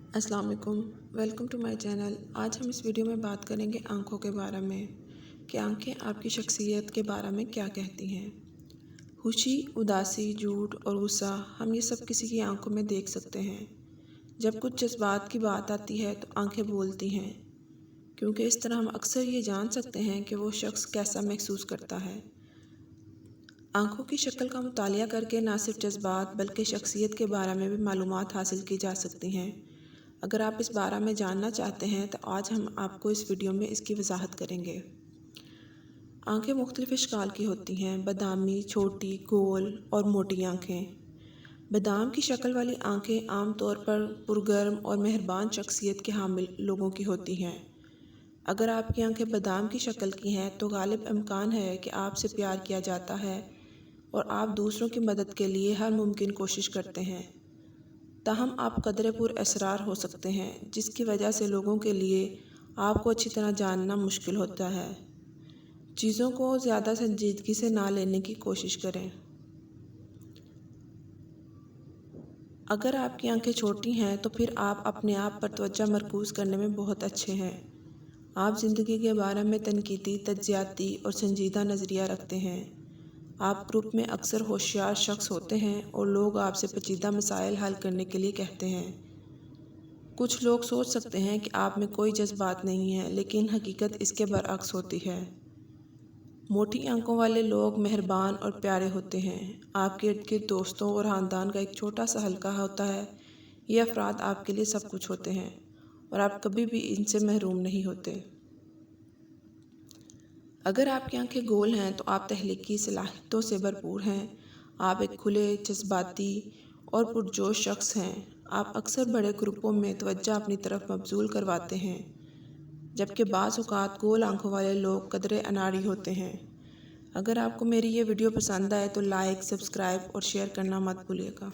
अस्सलाम वालेकुम, welcome to my channel. आज हम इस वीडियो में बात करेंगे आँखों के बारे में कि आँखें आपकी शख्सियत के बारे में क्या कहती हैं। खुशी, उदासी, झूठ और गुस्सा, हम ये सब किसी की आँखों में देख सकते हैं। जब कुछ जज्बात की बात आती है तो आँखें बोलती हैं, क्योंकि इस तरह हम अक्सर ये जान सकते हैं कि वो शख्स कैसा महसूस करता है। आँखों की शक्ल का मुतालिया करके ना सिर्फ जज्बात बल्कि शख्सियत के बारे में भी मालूमात हासिल की जा सकती हैं। अगर आप इस बारे में जानना चाहते हैं तो आज हम आपको इस वीडियो में इसकी वजाहत करेंगे। आँखें मुख्तलिफ इश्काल की होती हैं, बादामी, छोटी, गोल और मोटी आँखें। बादाम की शक्ल वाली आँखें आमतौर पर पुरगर्म और मेहरबान शख्सियत के हामिल लोगों की होती हैं। अगर आपकी आँखें बादाम की शक्ल की हैं तो गालिब इम्कान है कि आपसे प्यार किया जाता है और आप दूसरों की मदद के लिए हर मुमकिन कोशिश करते हैं। ताहम आप कदरे पुर असरार हो सकते हैं, जिसकी वजह से लोगों के लिए आपको अच्छी तरह जानना मुश्किल होता है। चीज़ों को ज़्यादा संजीदगी से ना लेने की कोशिश करें। अगर आपकी आंखें छोटी हैं तो फिर आप अपने आप पर तवज्जो मरकूज़ करने में बहुत अच्छे हैं। आप ज़िंदगी के बारे में तनकीदी, तज्ज़ियाती और संजीदा नज़रिया रखते हैं। आप ग्रुप में अक्सर होशियार शख्स होते हैं और लोग आपसे पेचीदा मसाइल हल करने के लिए कहते हैं। कुछ लोग सोच सकते हैं कि आप में कोई जज्बात नहीं है, लेकिन हकीकत इसके बरअक्स होती है। मोटी आंखों वाले लोग मेहरबान और प्यारे होते हैं। आपके इर्द गिर्द दोस्तों और ख़ानदान का एक छोटा सा हल्का होता है। ये अफराद आपके लिए सब कुछ होते हैं और आप कभी भी इनसे महरूम नहीं होते। अगर आपकी आंखें गोल हैं तो आप तहलीकी सलाहियतों से भरपूर हैं। आप एक खुले, जज्बाती और पुरजोश शख्स हैं। आप अक्सर बड़े ग्रुपों में तवज्जो अपनी तरफ मबजूल करवाते हैं, जबकि बाज़ औक़ात गोल आंखों वाले लोग कदरे अनाड़ी होते हैं। अगर आपको मेरी ये वीडियो पसंद आए तो लाइक, सब्सक्राइब और शेयर करना मत भूलिएगा।